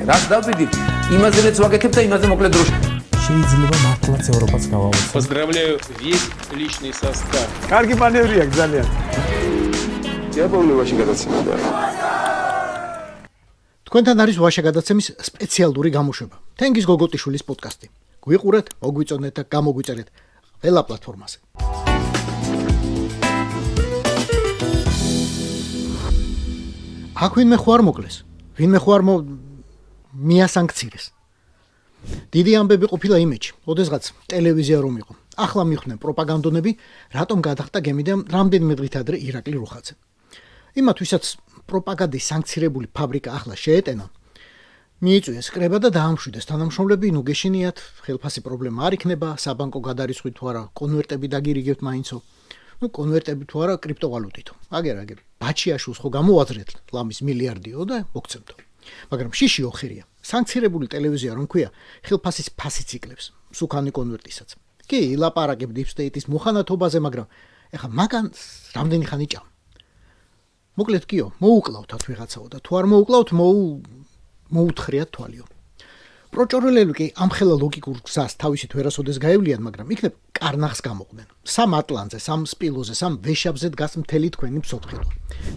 რას დავბედით? იმაზე რაც ვაკეთებ და იმაზე მოკლედ დროში. შეიძლება მართლაც ევროპაც გავავოცოთ. Поздравляю весь личный состав. კარგი მანევრია ძალიან. დიაპოვნებაში გადაცემდა. თქვენთან არის ვაშა გადაცემის სპეციალური გამოშვება. თენგიზ გოგოტიშვილის პოდკასტი. გვიყურეთ, მოგვიწონეთ და გამოგვიწერეთ ყველა პლატფორმაზე. აქ ვინმე ხო არ მოკლეს? ვინმე ხო არ მიასანქცირეს? დიდი ამბები ყოფილა იმეჩი, ოდესღაც ტელევიზია რომ იყო. ახლა მიხდნენ პროპაგანდონები, რატომ გადახტა გემი და რამდენიმე დღით ადრე ირაკლი რუხაძე. იმათვისაც პროპაგანდის სანქცირებული ფაბრიკა ახლა შეეტენა, მიიწვიეს კრება და დაამშვიდეს თანამშრომლები, ნუ გეშინიათ, ხელფასი პრობლემა არ იქნება, საბანკო გადარიცხვით თუ არა, კონვერტები დაგირიგებთ მაინცო. ნუ კონვერტები თუ არა, კრიპტოვალუტითო. აგერ ბაჩიაშვილს ხო გამოაძრეთ ლამის მილიარდიო და მოგცემთო. მაგრამ შიში ოხერია. სანქცირებული ტელევიზია რომ ქვია, ხელფასის ფასიც იკლებს, სუქანი კონვერტისაც. კი, ილაპარაკებ deep state-ის მოხანათობაზე, მაგრამ ეხა მაგან რამდენი ხანი ჭამ. მოკლედ კიო, მოუკლავთ ვიღაცაო და თუ არ მოუკლავთ, მოუთხრიათ თვალიო. პროჭორელები კი ამ ხელა ლოგიკურ გზას თავისით ვერასოდეს გაევლიან, მაგრამ იქნებ კარნახს გამოყვნენ. სამ ატლანზე, სამ სპილოზე, სამ ვეშაბზე დგას მთელი თქვენი მსოფლო.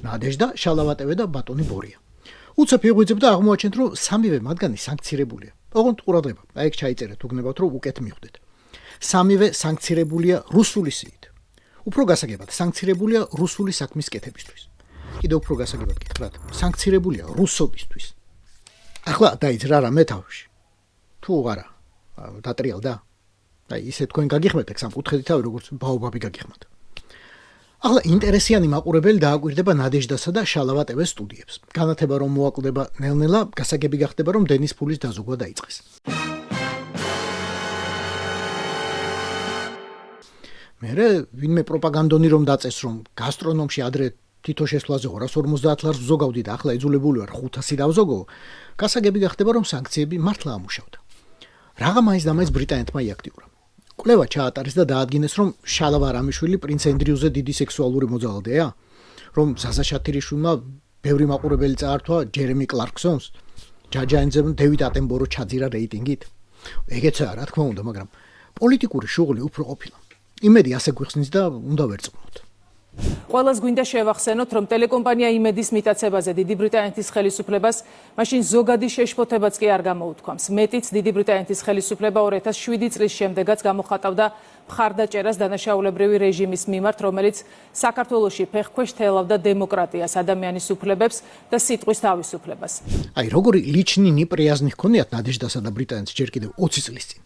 ნადეჟდა, შალავატევე და ბატონი ბორია. უცებ იღვიძებ და აღმოაჩენთ, რომ სამივე მათგანი სანქცირებულია. ოღონდ ყურადღება, აი ეგ ჩაიწერეთ, უგნებავთ, რომ უკეთ მიხვდეთ. სამივე სანქცირებულია რუსული სიით. უფრო გასაგებად, სანქცირებულია რუსული საქმის კეთებისთვის. კიდევ უფრო გასაგებად გითხრათ, სანქცირებულია რუსობისთვის. ახლა დაიძრა რამე თავში. თუ არა, დატრიალდა. აი ისე თქვენ გაგიხმეთ ეგ სამკუთხედი თავი, როგორც ბაობაბი გაგიხმათ. ახლა ინტერესიანი მაყურებელი დააკვირდება ნადეჟდასა და შალავატევეს სტუდიებს. განათება რომ მოაკლდება ნელ-ნელა, გასაგები გახდება რომ დენის ფულის დაზოგვა დაიწყეს. მერე ვინმე პროპაგანდონი რომ დაწეს რომ გასტრონომში ადრე თითო შესვლაზე 250 ლარს ვზოგავდი და ახლა იძულებული ვარ 500 დავზოგო, გასაგები გახდება რომ სანქციები მართლა ამუშავდა. რაღა მაინც და მაინც ბრიტანეთმა იაქტიურა. კვლევა ჩაატარეს და დაადგინეს რომ შალვა რამიშვილი პრინც ენდრიუზე დიდი სექსუალური მოძალადეა, რომ ზაზა შათირიშვილმა ბევრი მაყურებელი წაართვა ჯერემი კლარკსონს, ჯაჯაინძემ დევიდ ატენბორო ჩაძირა რეიტინგით. ეგეცაა რა თქმა უნდა, მაგრამ პოლიტიკური შუღლი უფრო ყოფილა. იმედი ასე გვიხსნის და უნდა ვერწყმოთ. ყველას გვინდა შევახსენოთ, რომ ტელეკომპანია იმედის მიტაცებაზე დიდი ბრიტანეთის ხელისუფლებას მაშინ ზოგადი შეშფოთებაც კი არ გამოუთქვამს. მეტიც დიდი ბრიტანეთის ხელისუფლება 2007 წლის შემდეგაც გამოხატავდა მხარდაჭერას დანაშაულებრივი რეჟიმის მიმართ, რომელიც საქართველოში ფეხქვეშ თელავდა დემოკრატიას, ადამიანის უფლებებს და სიტყვის თავისუფლებას. აი, როგორი ლიჩნინი პრიაზნი ჰქონიათ ნადეჟდასა და ბრიტანეთს ჯერ კიდევ 20 წლის წინ.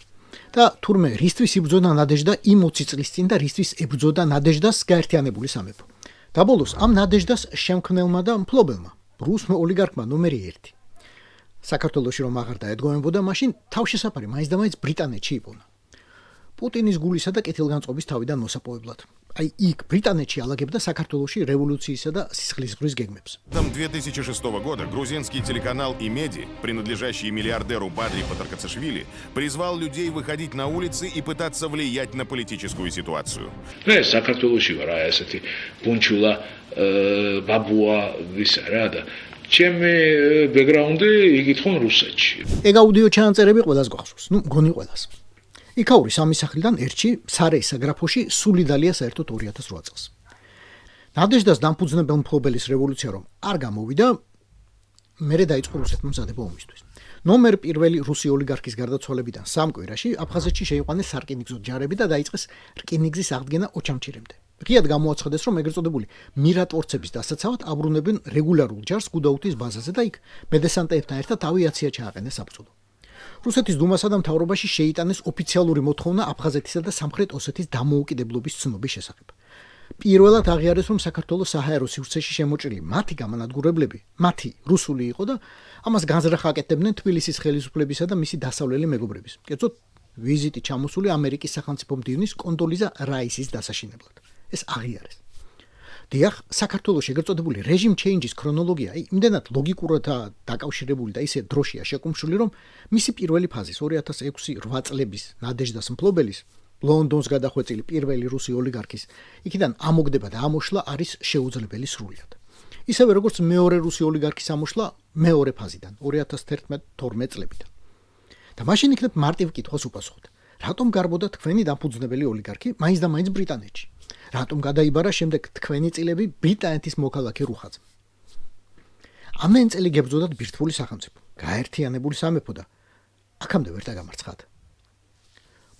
და თურმე რისთვის იბრძოდა ნადეჟდა იმ 20 წლის წინ და რისთვის ებრძოდა ნადეჟდას გაერთიანებული სამეფო. და ბოლოს ამ ნადეჟდას შემქმნელმა და მფლობელმა, რუსმა ოლიგარქმა ნომერი 1. საქართველოში რომ აღარ დაედგომებოდა, მაშინ თავშესაფარი მაინც და მაინც ბრიტანეთში იპოვნა. პუტინის გულისა და კეთილგანწყობის თავიდან მოსაპოვებლად. Აი იქ ბრიტანეთში ალაგებდა საქართველოში революციისა და სისხლისღვრის გეგმებს. 2006 года грузинский телеканал «Имеди», принадлежащий миллиардеру Бадри Патаркацашвили, призвал людей выходить на улицы и пытаться влиять на политическую ситуацию. საქართველოში ვარ ესეთი პუნჩულა ბაბუა ვისა რა და ჩემი ბექგრაუნდი იგი თქო რუსეთში. ეგ აუდიო ჩანაწერები ყველას გვახსოვს, ნუ მგონი ყველას. იქაური სამი სახლიდან ერთში სარეის საგრაფოში სულიდალია საერთოდ 2008 წელს. ნადეჟდას დამფუძნებელ მფლობელის რევოლუცია რომ არ გამოვიდა, მერე დაიწყო რუსეთმა მზადება ომისთვის. ნომერ პირველი რუსი ოლიგარქის გარდაცვალებიდან სამ კვირაში აფხაზეთში შეიყვანეს სარკინიგზო ჯარები და დაიწყეს რკინიგზის აღდგენა ოჩამჩირემდე. ღიად გამოაცხადეს რომ ეგრეთ წოდებული მირატვორცების დასაცავად აბრუნებენ რეგულარულ ჯარს გუდაუთის ბაზაზე და იქ მედესანტეებთან ერთად ავიაცია ჩააყენეს საბრძოლო. რუსეთის დუმასა და მთავრობაში შეიტანეს ოფიციალური მოთხოვნა აფხაზეთისა და სამხრეთ ოსეთის დამოუკიდებლობის ცნობის შესახებ. პირველად აღიარეს რომ საქართველოს საჰაერო სივრცეში შემოჭრილი მათი გამანადგურებლები, მათი რუსული იყო და ამას განზრახ აკეთებდნენ თბილისის ხელისუფლებისა და მისი დასავლელი მეგობრების. კერძოდ ვიზიტი ჩამოსული ამერიკის სახელმწიფო მდივნის კონდოლიზა რაისის დასაშინებლად. ეს აღიარეს. დიახ, საქართველოს ეგრეთ წოდებული რეჟიმ ჩეინჯის ქრონოლოგია იმდენად ლოგიკურადაა დაკავშირებული და ისე დროშია შეკუმშული, რომ მისი პირველი ფაზის 2006-8 წლების ნადეჟდას მფლობელის ლონდონს გადახვეწილი პირველი რუსი ოლიგარქის იქიდან ამოგდება და ამოშლა არის შეუძლებელი სრულად. ისევე როგორც მეორე რუსი ოლიგარქის ამოშლა მეორე ფაზიდან 2011-12 წლებიდან. და მაშინ იქნებ მარტივ კითხვას უპასუხოთ. რატომ გარბოდა თქვენი დამფუძნებელი ოლიგარქი მაინც და მაინც ბრიტანეთში? რატომ გადაიბარა შემდეგ თქვენი წილები ბრიტანეთის მოქალაქე რუხაძე? ამენ წელი გებრძოდათ ბირთვული სახელმწიფო, გაერთიანებული სამეფო და აქამდე ვერ დაგამარცხათ.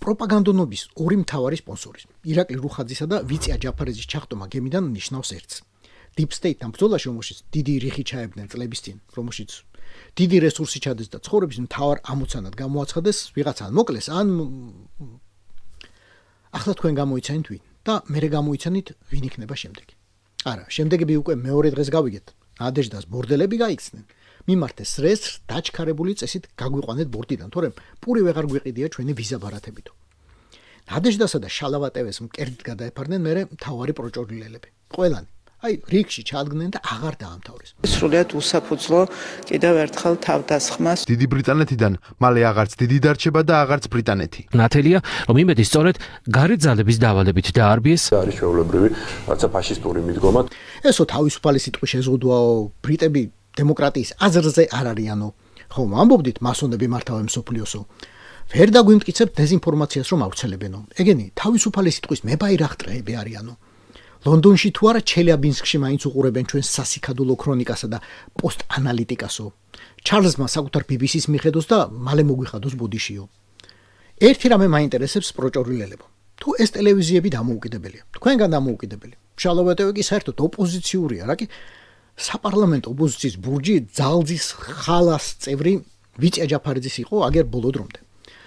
პროპაგანდონობის ორი მთავარი სპონსორი, ირაკლი რუხაძისა და ვიცია ჯაფარიძის ჩახტომა გემიდან ნიშნავს ერთს. Deep State-თან ბრძოლაში, რომელშიც დიდი რიხი ჩაებდნენ წლების წინ, რომელშიც დიდი რესურსი ჩადეს და ცხოვრების მთავარ ამოცანად გამოაცხადეს, ვიღაცა ან მოკლეს, ან ახლა თქვენ გამოიცანით ვინ და მერე გამოიცანით ვინ იქნება შემდეგი. არა, შემდეგები უკვე მეორე დღეს გავიგეთ. ნადეჟდას ბორდელები გაიქცნენ. მიმართეს რესრს დაჩქარებული წესით გაგვიყვანეთ ბორტიდან, თორემ პური ვეღარ გვიყიდია ჩვენი ვიზა ბარათებითო. ნადეჟდასა და შალავატევეს მკერდით გადაეფარნენ მერე მთავარი პროჭორილელები. ყველანი აი რიგში ჩადგნენ და აღარ დაამთავრეს. სრულიად უსაფუძვლო კიდევ ერთხელ თავდასხმას. დიდი ბრიტანეთიდან მალე აღარც დიდი დარჩება და აღარც ბრიტანეთი. ნათელია, რომ იმედი სწორედ გარე ძალების დავალებით დაარბიეს. არის ჩვეულებრივი რაცა ფაშისტური მიდგომა. ესო თავისუფალი სიტყვის შეზღუდვაო, ბრიტები დემოკრატიის აზრზე არ არიანო. ხომ ამბობდით მასონები მართავენ მსოფლიოსო. ვერ დაგვიმტკიცებთ დეზინფორმაციას რომ ავრცელებენო. ეგენი თავისუფალი სიტყვის მებაირახტრეები არიანო. ლონდონში თუ არა ჩელიაბინსკში მაინც უყურებენ ჩვენს სასიქადულო ქრონიკასა და პოსტ-ანალიტიკასო. ჩარლზმა საკუთარ BBC-ს მიხედოს და მალე მოგვიხადოს ბოდიშიო. ერთი რამე მაინტერესებს პროჭორილელებო. თუ ეს ტელევიზიები დამოუკიდებელია, თქვენგან დამოუკიდებელი. შალავატევი კი საერთოდ ოპოზიციურია, რა კი საპარლამენტო ოპოზიციის ბურჯი ძალძის ხალას წევრი ვიცია ჯაფარიძის იყო აგერ ბოლო დრომდე.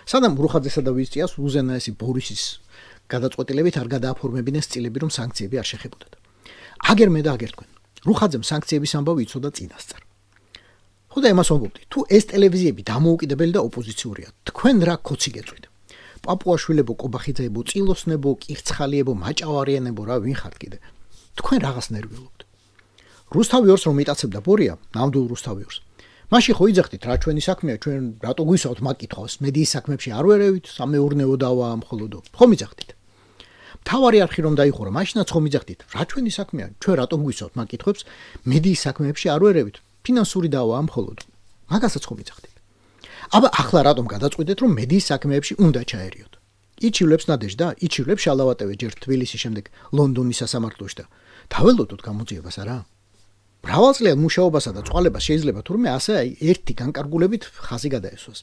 სანამ რუხაძესა და ვიციას უზენაესი ბორისის გადაწყვეტილებით არ გადააფორმებინეს წილები, რომ სანქციები არ შეხებოდათ. აგერ მე და აგერ თქვენ. რუხაძემ სანქციების ამბავი იცოდა წინასწარ. ხო და იმას ვამბობდი, თუ ეს ტელევიზიები დამოუკიდებელი და ოპოზიციურია, თქვენ რა ქოცი გეწვით? პაპუაშვილებო, კობახიძეებო, წილოსნებო, კირცხალიებო, მაჭავარიანებო, რა ვინ ხართ კიდე? თქვენ რაღაც ნერვიულობთ. რუსთავი ორს რომ იტაცებდა ბორია, ნამდვილ რუსთავი ორს. მაშინ ხო იძახდით, რა ჩვენი საქმეა, ჩვენ რატო გვისაუთ მაგ კითხვას, მედიის საქმეებში არ ვერევით, სამეურნეო დავა მხოლოდო. ხომ იძახდით? მთავარი არხი რომ დაიხურა, მაშინაც ხომ იძახდით, რა ჩვენი საქმეა, ჩვენ რატომ გვისაუთ მაგ კითხვებს, მედიის საქმეებში არ ვერევით, ფინანსური დავა მხოლოდ. მაგასაც ხომ იძახდით? აბა ახლა რატომ გადაწყვიტეთ, რომ მედიის საქმეებში უნდა ჩაერიოთ? იჩივლებს ნადეჟდა, იჩივლებს შალავატევი ჯერ თბილისის შემდეგ ლონდონის სასამართლოში და დაველოდოთ გამოძიებას არა? მრავალწლიან მუშაობასა და წვალებას შეიძლება თურმე ასე ერთი განკარგულებით ხაზი გადაესვას.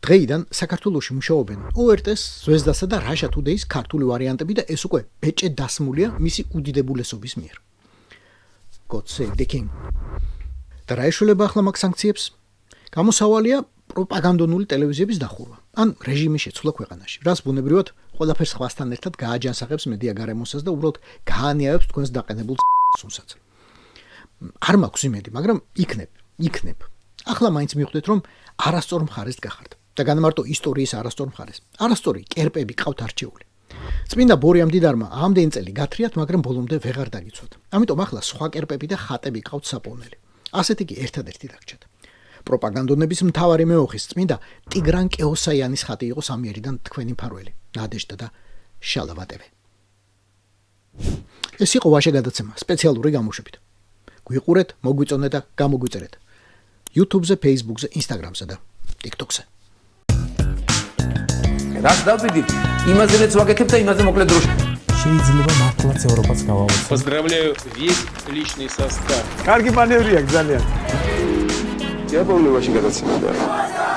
დღეიდან საქართველოში მუშაობენ ORT-ს, ზვეზდასა და რაშა ტუდეის ქართული ვარიანტები და ეს უკვე ბეჭე დასმულია მისი უდიდებულესობის მიერ. God save the king. და რა ეშველება ახლა მაგ სანქციებს? გამოსავალია პროპაგანდონული ტელევიზიების დახურვა, ან რეჟიმის შეცვლა ქვეყანაში, რაც ბუნებრივად ყველაფერს ხვასთან ერთად გააჯანსაღებს მედია გარემოსას და უბრალოდ გაანიავებს თქვენს დაყენებულ სუნსაც. არ მაქვს იმედი, მაგრამ იქნებ. ახლა მაინც მიხვდეთ, რომ არასწორ მხარეს გახართ და განმარტო ისტორიის არასწორ მხარეს. არასწორი კერპები ყავთ არჩეული. წმინდა ბორიამ დიდარმა ამდენ წელი გათრიათ, მაგრამ ბოლომდე ვეღარ დაგიცვათ. ამიტომ ახლა სხვა კერპები და ხატები ყავთ საპოვნელი. ასეთი კი ერთადერთი დაგჭათ. პროპაგანდონების მთავარი მეოხის წმინდა ტიგრან კეოსაიანის ხატი იყო სამიერიდან თქვენი მფარველი, ნადეჟდა და შალავატევი. ეს იყო ვაშე გადაცემა სპეციალური გამოშვებით. გვიყურეთ, მოგვიწონეთ და გამოგვიწერეთ. YouTube-ზე, Facebook-ზე, Instagram-ზე და TikTok-ზე. რაც დავიდით, იმაზეც ვაგეთებ და იმაზე მოკლედ დროში. შეიძლება მართლაც ევროპას გავავოცოთ. Поздравляю весь личный состав. კარგი მანევრია ძალიან. Я помню, очень гадаться надо.